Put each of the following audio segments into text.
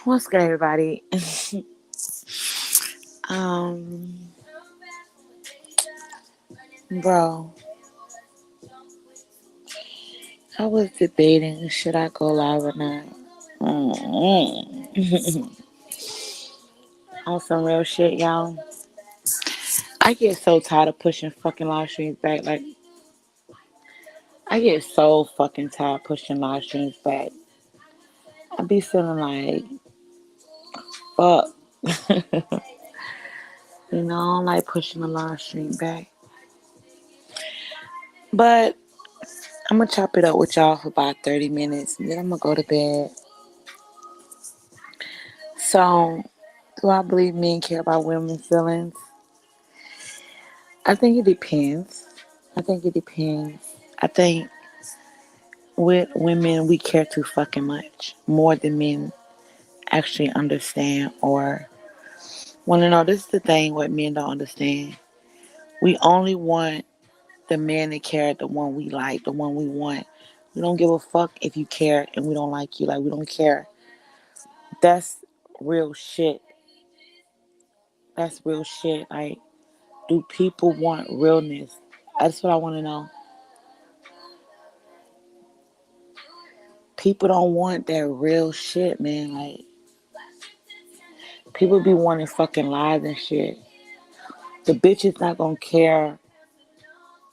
What's good, everybody? um, bro, I was debating should I go live or not. On some real shit, y'all. I get so tired of pushing fucking live streams back. Like, I get so fucking tired pushing live streams back. I be feeling like, fuck. I don't like pushing the live stream back. But I'm gonna chop it up with y'all for about 30 minutes and then I'm gonna go to bed. So, do I believe men care about women's feelings? I think it depends. I think with women, we care too fucking much. More than men actually understand or want to know. This is the thing what men don't understand. We only want the man to care, the one we like, the one we want. We don't give a fuck if you care and we don't like you. Like, we don't care. That's real shit. That's real shit. Like, do people want realness? That's what I want to know. People don't want that real shit, man. Like, people be wanting fucking lies and shit. The bitch is not gonna care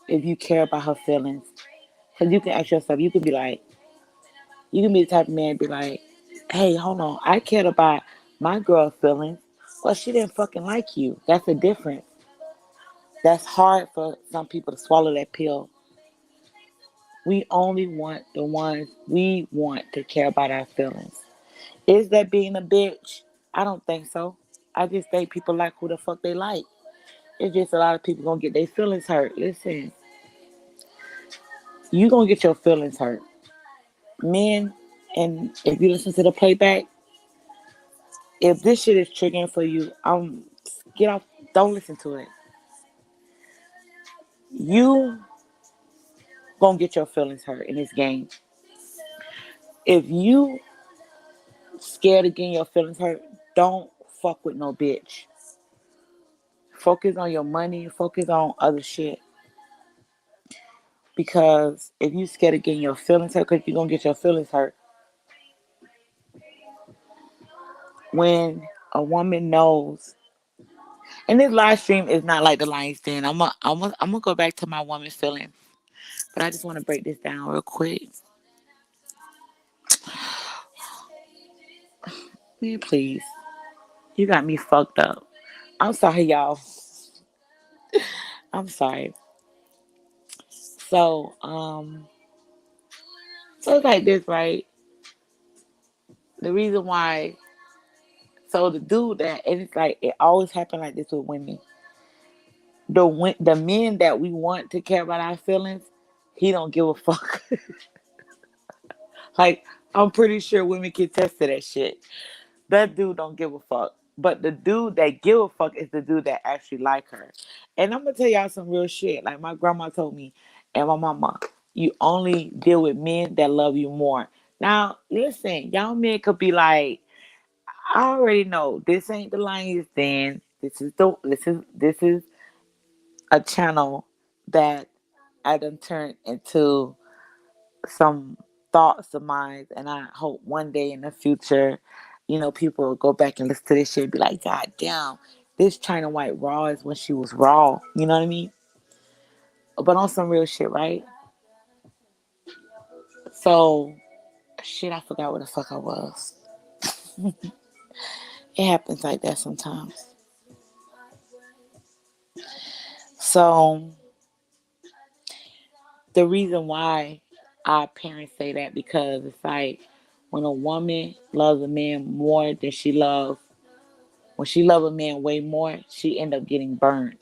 if you care about her feelings. Cause you can ask yourself, you can be the type of man be like, hey, hold on, I cared about my girl's feelings, but she didn't fucking like you. That's the difference. That's hard for some people to swallow that pill. We only want the ones we want to care about our feelings. Is that being a bitch? I don't think so. I just think people like who the fuck they like. It's just a lot of people gonna get their feelings hurt. Listen, you gonna get your feelings hurt. Men, and if you listen to the playback, if this shit is triggering for you, get off. Don't listen to it. You gonna get your feelings hurt in this game. If you scared of getting your feelings hurt, don't fuck with no bitch. Focus on your money. Focus on other shit. Because if you scared of getting your feelings hurt, because you're gonna get your feelings hurt. When a woman knows, and this live stream is not like the lion's den. I'm gonna go back to my woman feelings, but I just want to break this down real quick. Man, please, you got me fucked up. I'm sorry, y'all. I'm sorry. So, so it's like this, right? The reason why, so the dude that, and it's like it always happen like this with women. The men that we want to care about our feelings, he don't give a fuck. Like, I'm pretty sure women can test to that shit. That dude don't give a fuck. But the dude that give a fuck is the dude that actually like her. And I'm gonna tell y'all some real shit. Like my grandma told me, and my mama, you only deal with men that love you more. Now, listen, y'all men could be like, I already know this ain't the lion's den. This is a channel that I done turned into some thoughts of mine, and I hope one day in the future, people will go back and listen to this shit and be like, God damn, this China White raw is when she was raw. You know what I mean? But on some real shit, right? So, shit, I forgot where the fuck I was. It happens like that sometimes. So, the reason why our parents say that, because it's like when a woman loves a man more than when she love a man way more, she end up getting burned.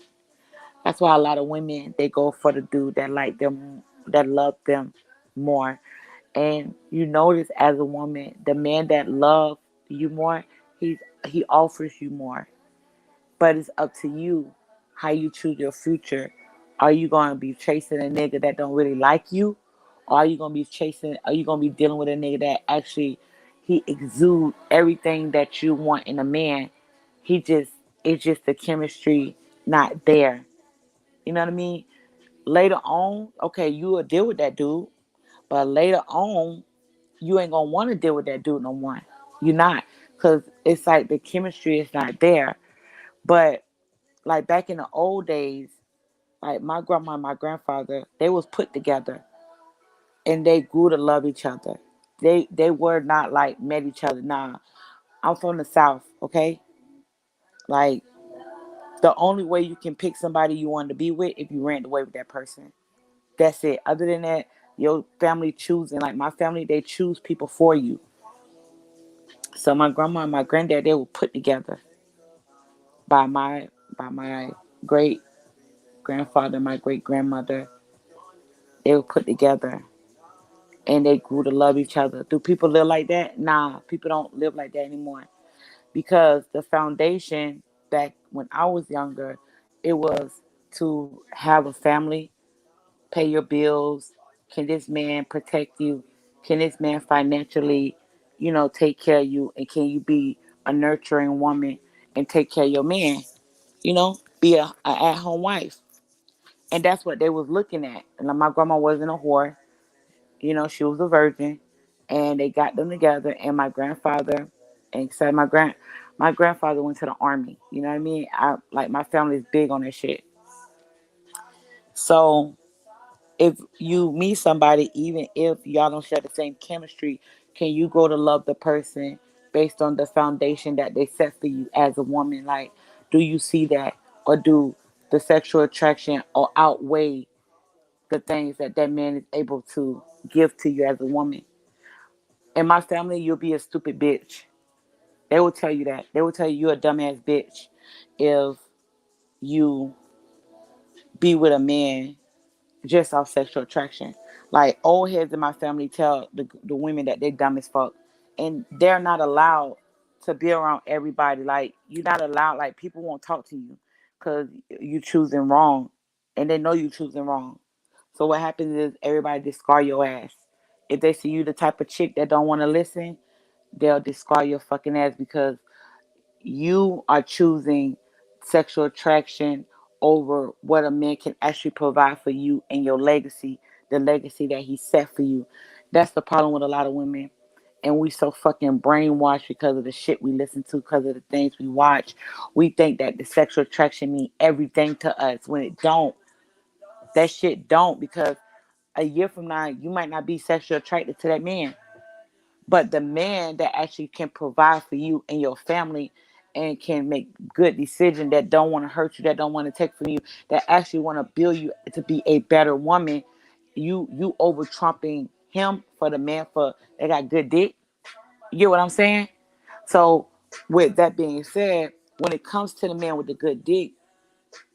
That's why a lot of women, they go for the dude that like them, that love them more. And you notice as a woman, the man that love you more, he offers you more. But it's up to you how you choose your future. Are you gonna be chasing a nigga that don't really like you? Or are you gonna be dealing with a nigga that actually He exudes everything that you want in a man. It's just the chemistry not there. You know what I mean? Later on, okay, you will deal with that dude, but later on, you ain't gonna want to deal with that dude no more. You're not, cause it's like the chemistry is not there. But like back in the old days, like my grandma and my grandfather, they was put together and they grew to love each other. They were not like met each other. Nah, I'm from the South, okay? Like the only way you can pick somebody you want to be with if you ran away with that person. That's it. Other than that, your family choosing. Like my family, they choose people for you. So my grandma and my granddad, they were put together by my great grandfather, my great grandmother. They were put together and they grew to love each other. Do people live like that? Nah, people don't live like that anymore. Because the foundation back when I was younger, it was to have a family, pay your bills. Can this man protect you? Can this man financially, take care of you? And can you be a nurturing woman and take care of your man? Be a at home wife. And that's what they was looking at. And like, my grandma wasn't a whore. She was a virgin. And they got them together. And my grandfather, and said my grandfather went to the army. You know what I mean? I like my family is big on that shit. So if you meet somebody, even if y'all don't share the same chemistry, can you grow to love the person based on the foundation that they set for you as a woman? Like, do you see that, or do the sexual attraction or outweigh the things that that man is able to give to you as a woman? In my family, you'll be a stupid bitch. They will tell you that. They will tell you you're a dumbass bitch if you be with a man just off sexual attraction. Like old heads in my family tell the women that they dumb as fuck, and they're not allowed to be around everybody. Like you're not allowed. Like people won't talk to you because you choosing wrong, and they know you choosing wrong. So what happens is everybody discard your ass. If they see you the type of chick that don't want to listen, they'll discard your fucking ass because you are choosing sexual attraction over what a man can actually provide for you and your legacy, the legacy that he set for you. That's the problem with a lot of women. And we so fucking brainwashed because of the shit we listen to, because of the things we watch. We think that the sexual attraction means everything to us when it don't. That shit don't, because a year from now you might not be sexually attracted to that man. But the man that actually can provide for you and your family and can make good decisions, that don't want to hurt you, that don't want to take from you, that actually want to build you to be a better woman, you over trumping him for the man for that got good dick. You get what I'm saying? So with that being said, when it comes to the man with the good dick,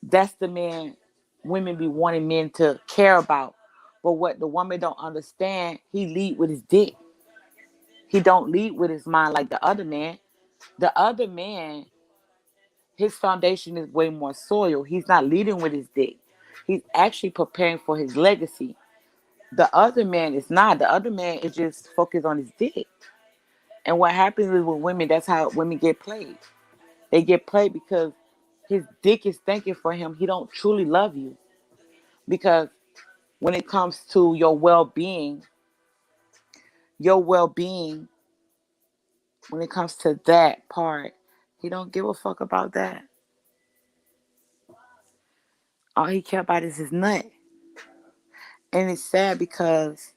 that's the man women be wanting men to care about. But what the woman don't understand, he lead with his dick. He don't lead with his mind like the other man. The other man, his foundation is way more soil. He's not leading with his dick. He's actually preparing for his legacy. The other man is not. The other man is just focused on his dick. And what happens is with women, that's how women get played. They get played because his dick is thinking for him. He don't truly love you. Because when it comes to your well-being, when it comes to that part, he don't give a fuck about that. All he care about is his nut. And it's sad because,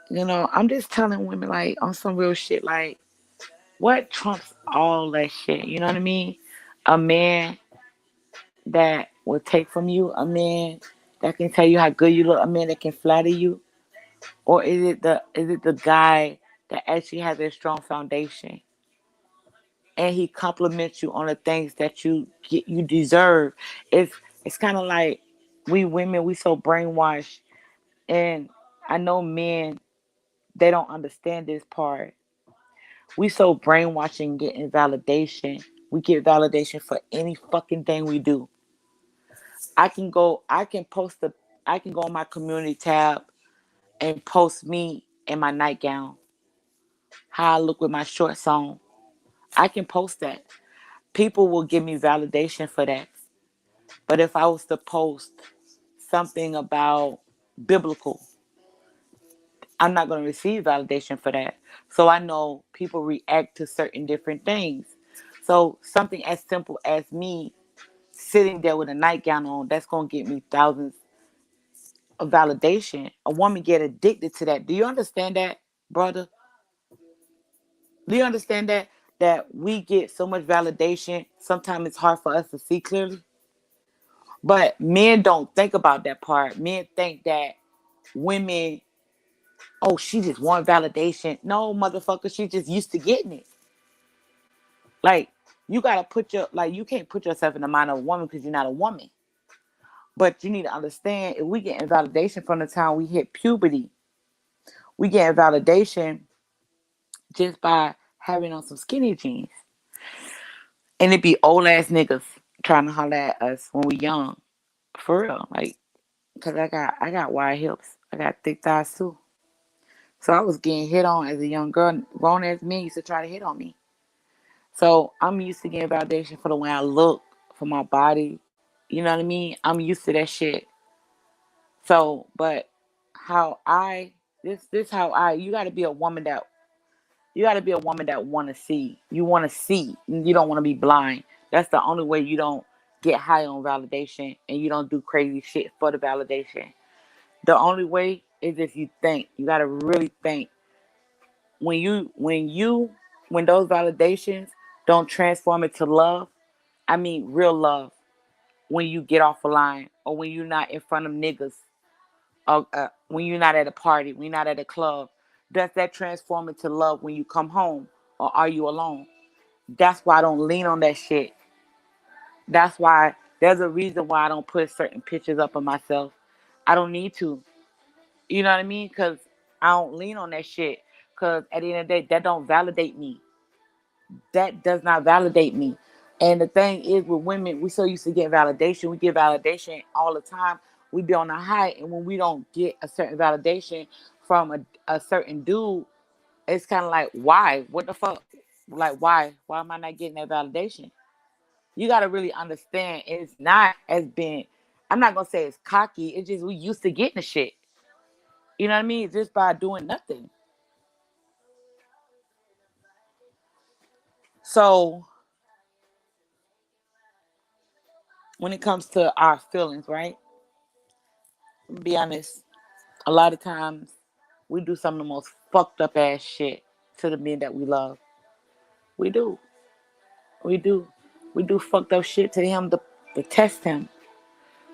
I'm just telling women like on some real shit, like what trumps all that shit? You know what I mean? A man that will take from you, a man that can tell you how good you look, a man that can flatter you, or is it the guy that actually has a strong foundation and he compliments you on the things that you deserve? It's kind of like we women, we so brainwashed. And I know men, they don't understand this part. We so brainwashing getting validation. We get validation for any fucking thing we do. I can I can go on my community tab and post me in my nightgown. how I look with my shorts on. I can post that. People will give me validation for that. But if I was to post something about biblical, I'm not going to receive validation for that. So I know people react to certain different things. So something as simple as me sitting there with a nightgown on, that's going to get me thousands of validation. A woman get addicted to that. Do you understand that, brother? Do you understand that we get so much validation? Sometimes it's hard for us to see clearly. But men don't think about that part. Men think that women, oh, she just want validation. No, motherfucker, she just used to getting it. Like, you gotta put you can't put yourself in the mind of a woman because you're not a woman. But you need to understand, if we get validation from the time we hit puberty, we get validation just by having on some skinny jeans. And it be old ass niggas trying to holler at us when we young. For real. Like, cause I got wide hips. I got thick thighs too. So I was getting hit on as a young girl. Grown ass men used to try to hit on me. So I'm used to getting validation for the way I look, for my body. You know what I mean? I'm used to that shit. So, but how I this how I you gotta be a woman that wanna see. You wanna see. You don't wanna be blind. That's the only way you don't get high on validation and you don't do crazy shit for the validation. The only way is if you think. You gotta really think. When those validations don't transform into love, I mean real love, when you get off a line or when you're not in front of niggas or when you're not at a party, when you're not at a club, does that transform into love when you come home, or are you alone? That's why I don't lean on that shit. That's why there's a reason why I don't put certain pictures up of myself. I don't need to. You know what I mean? Because I don't lean on that shit. Because at the end of the day, that don't validate me. That does not validate me. And the thing is, with women, we so used to get validation. We get validation all the time. We be on a high, and when we don't get a certain validation from a certain dude, it's kind of like, why? What the fuck? Like, why? Why am I not getting that validation? You got to really understand. It's not as being. I'm not gonna say it's cocky. It's just we used to getting the shit. You know what I mean? Just by doing nothing. So when it comes to our feelings, right? Be honest. A lot of times we do some of the most fucked up ass shit to the men that we love. We do. We do. We do fucked up shit to him to test him.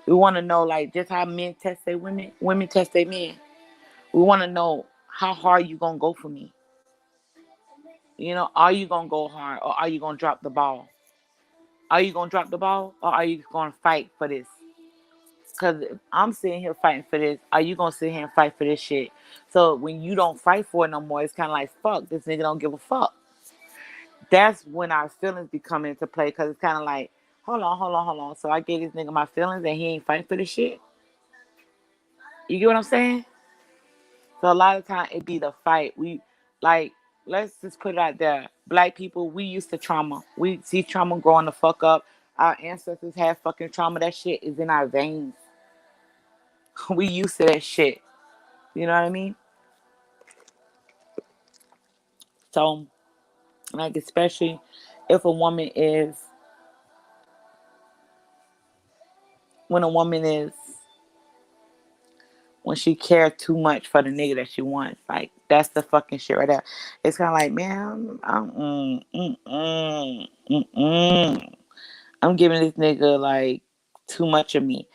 We want to know, like, just how men test their women, women test their men. We want to know, how hard you gonna go for me. You know, are you gonna go hard, or are you gonna drop the ball? Are you gonna drop the ball, or are you gonna fight for this? Because if I'm sitting here fighting for this, are you gonna sit here and fight for this shit? So when you don't fight for it no more, it's kind of like, fuck, this nigga don't give a fuck. That's when our feelings be coming into play, because it's kind of like, hold on. So I gave this nigga my feelings and he ain't fighting for this shit. You get what I'm saying? So a lot of time it be the fight. We like, let's just put it out there. Black people, we used to trauma. We see trauma growing the fuck up. Our ancestors had fucking trauma. That shit is in our veins. We used to that shit. You know what I mean? So, like, especially if a woman is, when a woman is, when she cares too much for the nigga that she wants, like, that's the fucking shit right there. It's kind of like, man, I'm giving this nigga like too much of me.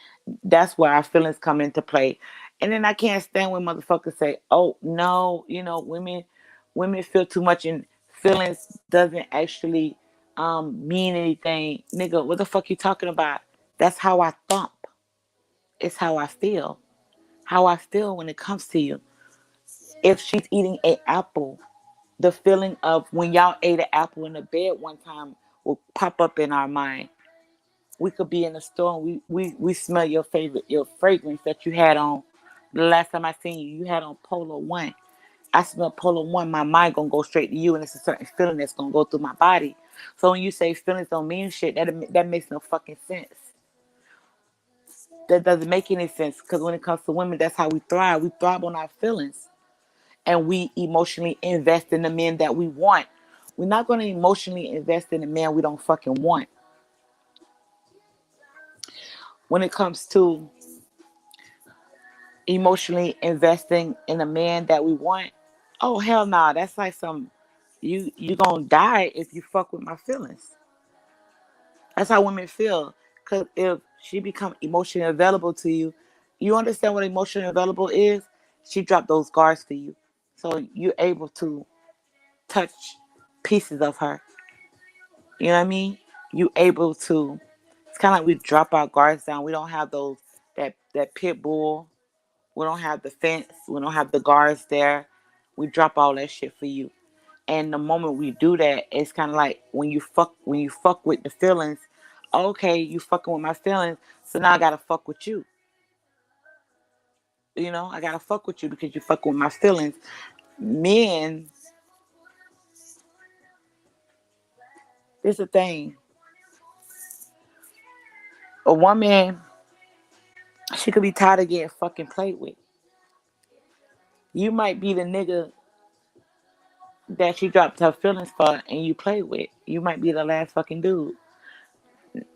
That's where our feelings come into play. And then I can't stand when motherfuckers say, "Oh no, women feel too much, and feelings doesn't actually mean anything." Nigga, what the fuck you talking about? That's how I thump. It's how I feel. How I feel when it comes to you. If she's eating an apple, the feeling of when y'all ate an apple in the bed one time will pop up in our mind. We could be in the store and we smell your fragrance that you had on the last time I seen you. You had on Polo One. I smell polo one, my mind gonna go straight to you, and it's a certain feeling that's gonna go through my body. So when you say feelings don't mean shit, that makes no fucking sense. That doesn't make any sense because when it comes to women, that's how we thrive. We thrive on our feelings, and we emotionally invest in the men that we want. We're not gonna emotionally invest in the man we don't fucking want. When it comes to emotionally investing in a man that we want, oh hell nah, that's like some you gonna die if you fuck with my feelings. That's how women feel. Cause if she become emotionally available to you, you understand what emotionally available is? She dropped those guards for you. So you're able to touch pieces of her. You know what I mean? You able to, it's kinda like we drop our guards down. We don't have those that pit bull. We don't have the fence. We don't have the guards there. We drop all that shit for you. And the moment we do that, it's kind of like when you fuck with the feelings. Okay, you fucking with my feelings, so now I gotta fuck with you. I gotta fuck with you because you fucking with my feelings. Men, this is the thing. A woman, she could be tired of getting fucking played with. You might be the nigga that she dropped her feelings for, and you play with. You might be the last fucking dude.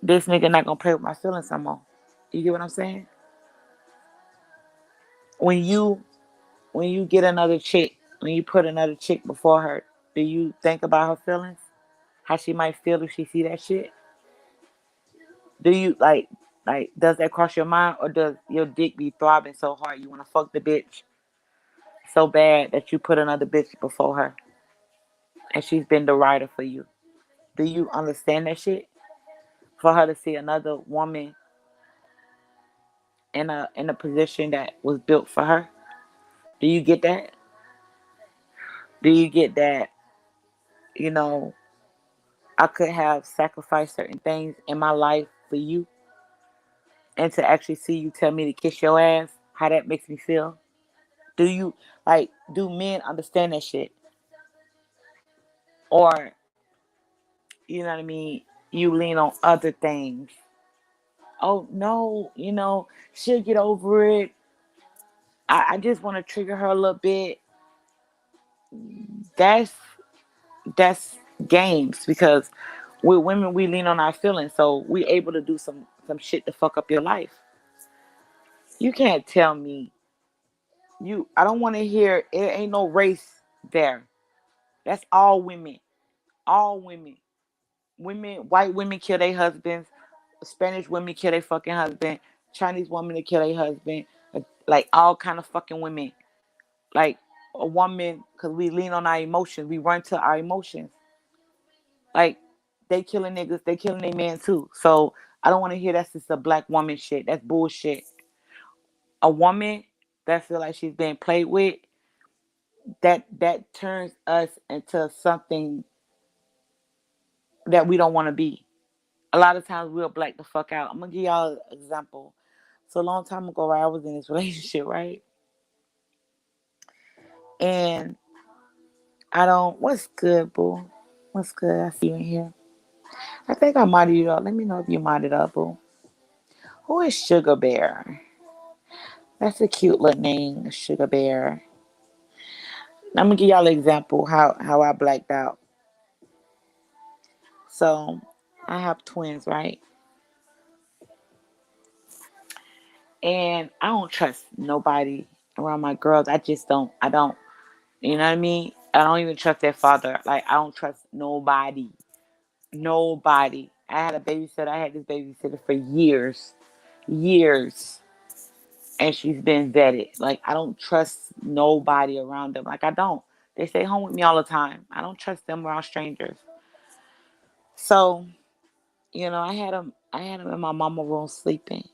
This nigga not gonna play with my feelings no more. You get what I'm saying? When you when you get another chick, when you put another chick before her, do you think about her feelings? How she might feel if she see that shit? Do you like does that cross your mind, or does your dick be throbbing so hard you wanna fuck the bitch so bad that you put another bitch before her and she's been the rider for you? Do you understand that shit? For her to see another woman in a position that was built for her. Do you get that? Do you get that, you know, I could have sacrificed certain things in my life for you, and to actually see you tell me to kiss your ass, how that makes me feel? Do you do men understand that shit? Or, you know what I mean, you lean on other things. Oh no, she'll get over it. I just want to trigger her a little bit. That's that's games, because with women we lean on our feelings, so we able to do some shit to fuck up your life. You can't tell me I don't want to hear it ain't no race there. That's all women. All women. White women kill their husbands. Spanish women kill their fucking husband. Chinese women to kill their husband. Like all kind of fucking women. Like a woman, because we lean on our emotions. We run to our emotions. Like they killing niggas. They killing their man too. So I don't want to hear that's just a black woman shit. That's bullshit. A woman that feel like she's being played with, that turns us into something that we don't want to be. A lot of times we'll black the fuck out. I'm gonna give y'all an example. So a long time ago, right, I was in this relationship, right? And I don't. What's good, boo? What's good? I see you in here. I think I modded you up. Let me know if you modded up, boo. Who is Sugar Bear? That's a cute little name, Sugar Bear. I'm gonna give y'all an example how I blacked out. So I have twins, right? And I don't trust nobody around my girls. I just don't. I don't. You know what I mean? I don't even trust their father. Like I don't trust nobody. Nobody. I had a babysitter. I had this babysitter for years. Years. And she's been vetted. Like I don't trust nobody around them. Like I don't. They stay home with me all the time. I don't trust them around strangers. So, I had him in my mama room sleeping.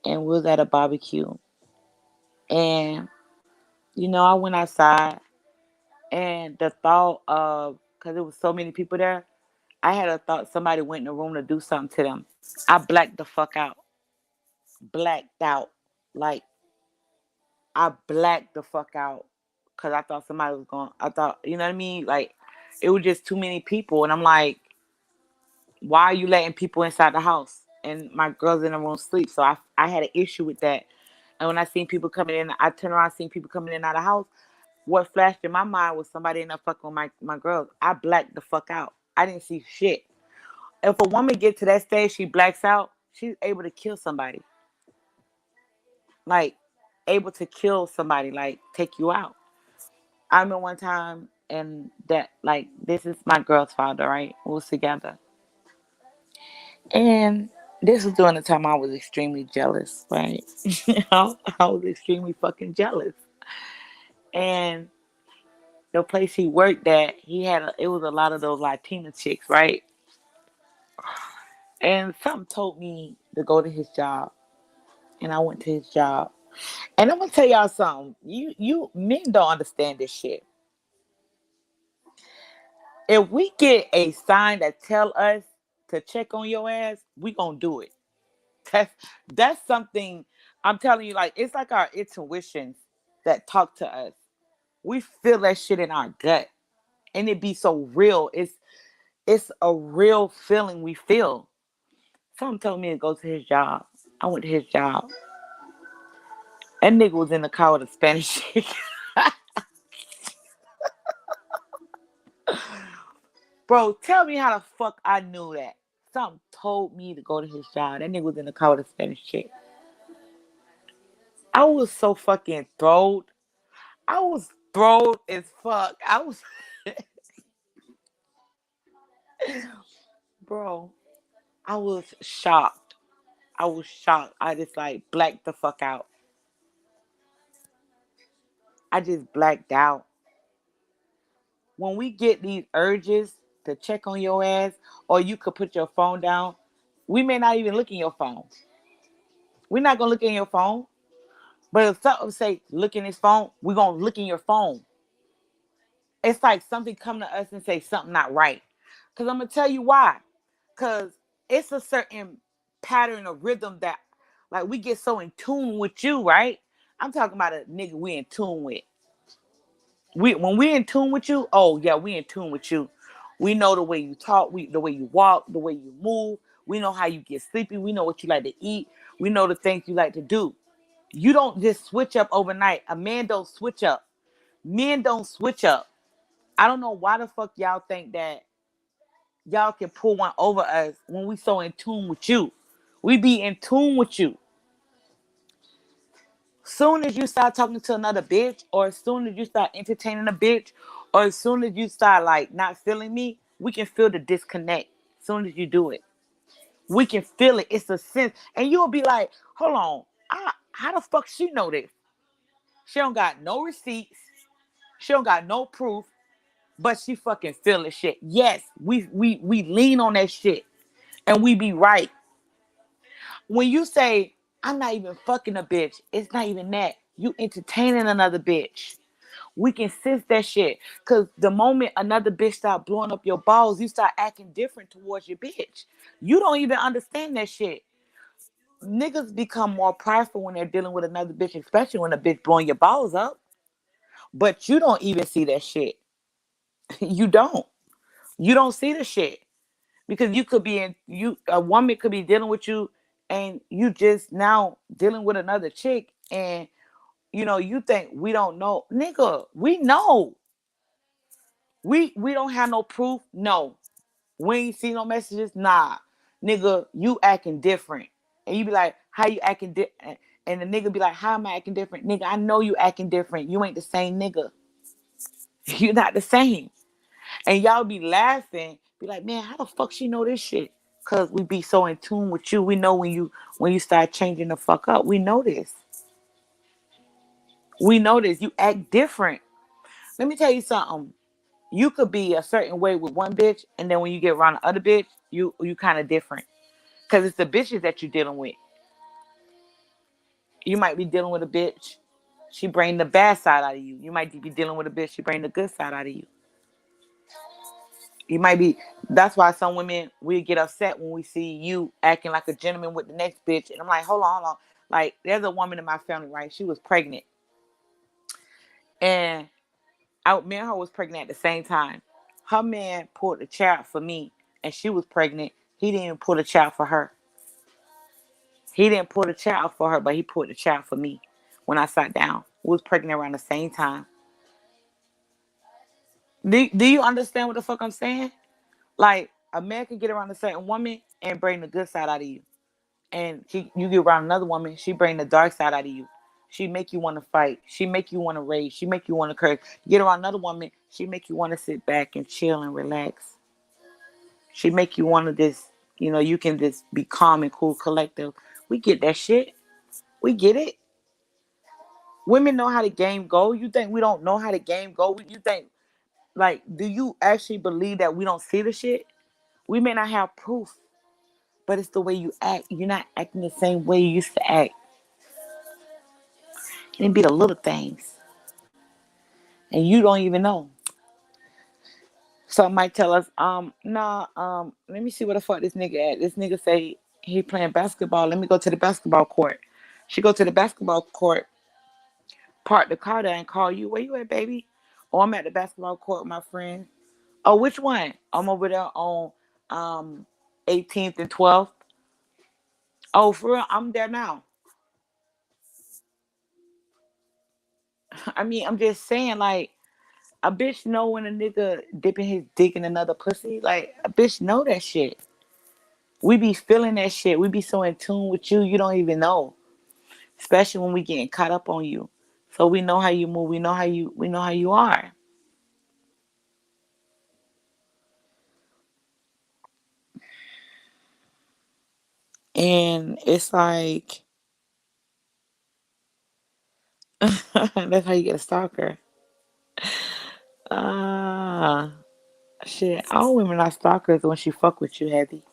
And we was at a barbecue. And I went outside, and the thought of, because there was so many people there, I had a thought somebody went in the room to do something to them. I blacked the fuck out. Blacked out. Like, I blacked the fuck out because I thought somebody was going. I thought, you know what I mean? Like, it was just too many people, and I'm like, why are you letting people inside the house? And my girls in the room sleep, so I had an issue with that. And when I seen people coming in, I turned around, seen people coming in and out of the house. What flashed in my mind was somebody in there fucking with my girls. I blacked the fuck out. I didn't see shit. If a woman get to that stage, she blacks out, she's able to kill somebody. Like, able to kill somebody, like take you out. I remember one time, and that, like, this is my girl's father, right? We was together. And this was during the time I was extremely jealous, right? I was extremely fucking jealous. And the place he worked at, it was a lot of those Latina chicks, right? And something told me to go to his job. And I went to his job. And I'm gonna tell y'all something. You men don't understand this shit. If we get a sign that tell us to check on your ass, we gonna do it. That's that's something I'm telling you, like, it's like our intuitions that talk to us. We feel that shit in our gut. And it be so real. It's a real feeling we feel. Someone told me to go to his job. I went to his job. That nigga was in the car with a Spanish chick. Bro, tell me how the fuck I knew that. Something told me to go to his job. That nigga was in the car with a Spanish chick. I was so fucking thrilled. I was thrilled as fuck. Bro, I was shocked. I was shocked. I just like blacked the fuck out. I just blacked out. When we get these urges to check on your ass, or you could put your phone down, we may not even look in your phone. We're not gonna look in your phone. But if something say look in his phone, we're gonna look in your phone. It's like something come to us and say something not right. Cause I'm gonna tell you why. Cause it's a certain pattern of rhythm that, like, we get so in tune with you, right? I'm talking about a nigga we in tune with. When we in tune with you, oh yeah, we in tune with you. We know the way you talk, the way you walk, the way you move. We know how you get sleepy. We know what you like to eat. We know the things you like to do. You don't just switch up overnight. A man don't switch up. Men don't switch up. I don't know why the fuck y'all think that y'all can pull one over us when we so in tune with you. We be in tune with you. Soon as you start talking to another bitch, or as soon as you start entertaining a bitch, or as soon as you start like not feeling me, we can feel the disconnect. As soon as you do it, we can feel it. It's a sense, and you'll be like, "Hold on, how the fuck she know this? She don't got no receipts. She don't got no proof, but she fucking feel the shit." Yes, we lean on that shit, and we be right. When you say, "I'm not even fucking a bitch," it's not even that. You entertaining another bitch. We can sense that shit. Cause the moment another bitch start blowing up your balls, you start acting different towards your bitch. You don't even understand that shit. Niggas become more prideful when they're dealing with another bitch, especially when a bitch blowing your balls up. But you don't even see that shit. You don't. You don't see the shit. Because you could be in you a woman could be dealing with you, and you just now dealing with another chick, and you think we don't know. Nigga, we know. We don't have no proof. No. We ain't see no messages. Nah. Nigga, you acting different. And you be like, how you acting different? And the nigga be like, how am I acting different? Nigga, I know you acting different. You ain't the same nigga. You not the same. And y'all be laughing, be like, man, how the fuck she know this shit? Cause we be so in tune with you. We know when you start changing the fuck up. We know this. We know this. You act different. Let me tell you something. You could be a certain way with one bitch, and then when you get around the other bitch, you kind of different. Cause it's the bitches that you're dealing with. You might be dealing with a bitch. She bring the bad side out of you. You might be dealing with a bitch. She bring the good side out of you. You might be. That's why some women we get upset when we see you acting like a gentleman with the next bitch. And I'm like, hold on, hold on. Like, there's a woman in my family, right? She was pregnant, and Out, me and her was pregnant at the same time. Her man pulled a child for me, and she was pregnant. He didn't even pull a child for her. He didn't pull the child for her, but he pulled the child for me when I sat down. We was pregnant around the same time. Do you understand what the fuck I'm saying? Like, a man can get around a certain woman and bring the good side out of you. And you get around another woman, she bring the dark side out of you. She make you want to fight. She make you want to rage. She make you want to curse. You get around another woman, she make you want to sit back and chill and relax. She make you want to just, you can just be calm and cool, collective. We get that shit. We get it. Women know how the game go. You think we don't know how the game go? You think, like, do you actually believe that we don't see the shit? We may not have proof, but it's the way you act. You're not acting the same way you used to act. And it be the little things. And you don't even know. Some might tell us, nah, let me see where the fuck this nigga at. This nigga say he playing basketball. Let me go to the basketball court. She go to the basketball court, park the car there and call you. Where you at, baby? Oh, I'm at the basketball court with my friend. Oh, which one? I'm over there on um 18th and 12th. Oh, for real? I'm there now. I mean, I'm just saying, like, a bitch know when a nigga dipping his dick in another pussy. Like, a bitch know that shit. We be feeling that shit. We be so in tune with you, you don't even know. Especially when we getting caught up on you. So we know how you move. We know how you are. And it's like that's how you get a stalker. Ah, shit. All women are stalkers when she fuck with you heavy.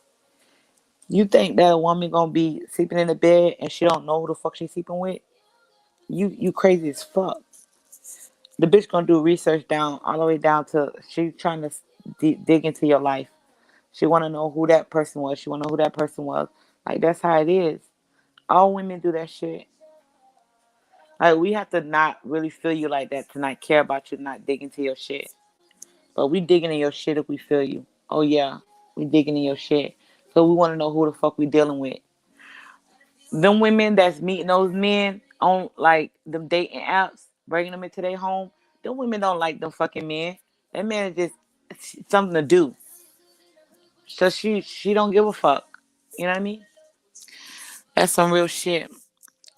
You think that a woman gonna be sleeping in the bed and she don't know who the fuck she's sleeping with? You crazy as fuck. The bitch gonna do research down all the way down to she trying to dig into your life. She wanna know who that person was. She wanna know who that person was. Like, that's how it is. All women do that shit. Like, we have to not really feel you like that to not care about you, not dig into your shit. But we digging in your shit if we feel you. Oh yeah, we digging in your shit. So we want to know who the fuck we dealing with. Them women that's meeting those men on, like, them dating apps, bringing them into their home. Them women don't like them fucking men. That man is just something to do. So she don't give a fuck. You know what I mean? That's some real shit.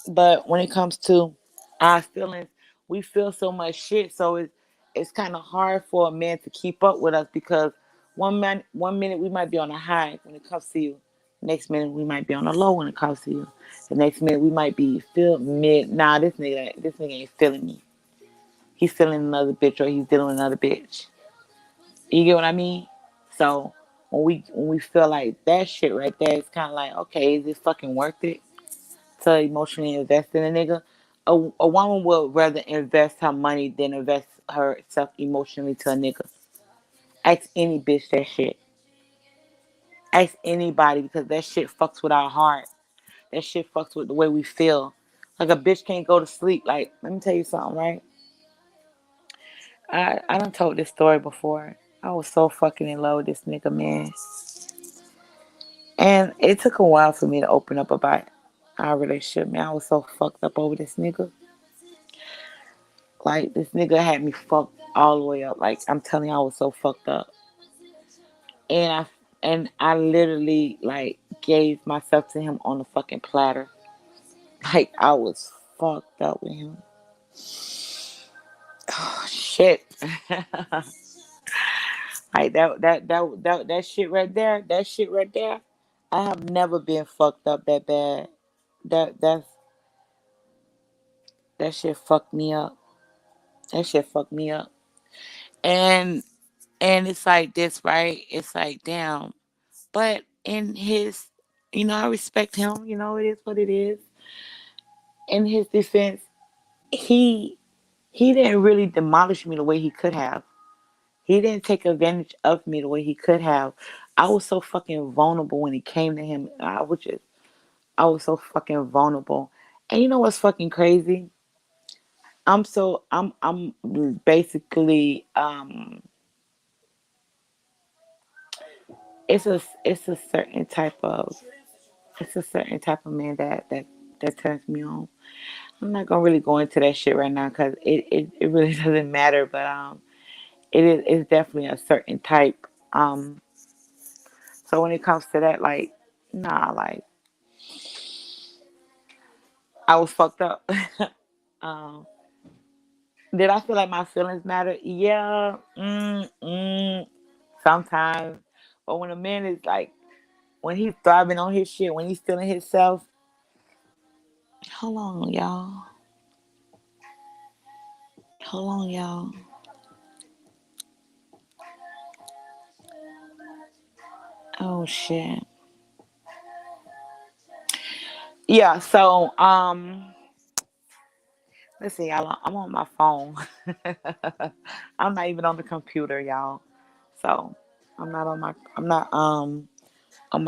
But when it comes to our feelings, we feel so much shit. So it's kind of hard for a man to keep up with us because one minute we might be on a high when it comes to you. Next minute we might be on a low when it comes to you. The next minute we might be feel mid. Nah, this nigga ain't feeling me. He's feeling another bitch or he's dealing with another bitch. You get what I mean? So when we feel like that shit right there, it's kind of like, okay, is this fucking worth it to emotionally invest in a nigga? A woman would rather invest her money than invest herself emotionally to a nigga. Ask any bitch that shit. Ask anybody because that shit fucks with our heart. That shit fucks with the way we feel. Like, a bitch can't go to sleep. Like, let me tell you something, right? I done told this story before. I was so fucking in love with this nigga, man. And it took a while for me to open up about our relationship, man. I was so fucked up over this nigga. Like, this nigga had me fucked all the way up. Like, I'm telling you, I was so fucked up. And I literally, like, gave myself to him on a fucking platter. Like, I was fucked up with him. Oh, shit. Like, that shit right there. That shit right there. I have never been fucked up that bad. That's that shit fucked me up. That shit fucked me up. And it's like this, right? It's like, damn. But in his, I respect him. It is what it is. In his defense, he he didn't really demolish me the way he could have. He didn't take advantage of me the way he could have. I was so fucking vulnerable when it came to him. I was so fucking vulnerable. And you know what's fucking crazy? I'm basically it's a certain type of man that turns me on. I'm not gonna really go into that shit right now because it really doesn't matter. But it's definitely a certain type. So when it comes to that, like, nah, like I was fucked up. um, did I feel like my feelings matter? Yeah, sometimes. But when a man is like, when he's thriving on his shit, when he's feeling himself, hold on, y'all. Hold on, y'all. Oh shit. Yeah. So let's see, y'all. I'm on my phone. I'm not even on the computer, y'all. So I'm not on my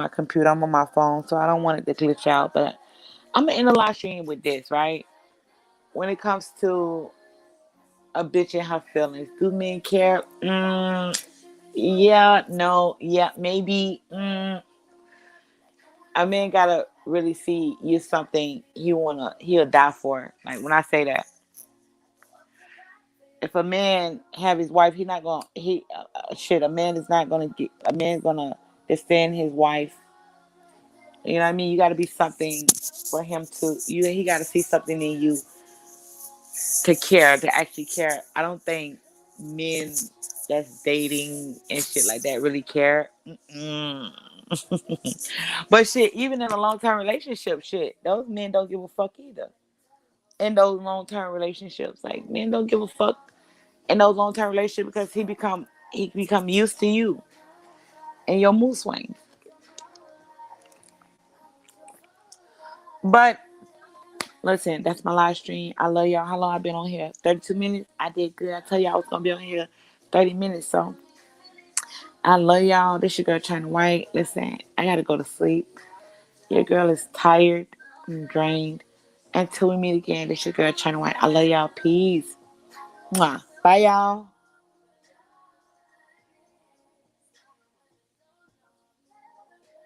computer. I'm on my phone, so I don't want it to glitch out. But I'm gonna end the live stream with this, right? When it comes to a bitch and her feelings, do men care? Yeah, no, yeah, maybe. A man gotta really see you something he'll die for. Like when I say that, if a man have his wife, he not gonna shit. A man is not gonna get. A man's gonna defend his wife. You know what I mean? You got to be something for him to. He got to see something in you to care, to actually care. I don't think men that's dating and shit like that really care. But shit, even in a long term relationship, shit, those men don't give a fuck either. In those long term relationships, like men don't give a fuck in those long term relationships because he become used to you and your mood swings. But listen, that's my live stream. I love y'all. How long I been on here? 32 minutes. I did good. I tell y'all I was gonna be on here 30 minutes. So I love y'all. This your girl China White. Listen, I gotta go to sleep. Your girl is tired and drained. Until we meet again, this your girl China White. I love y'all. Peace. Mwah. Bye y'all.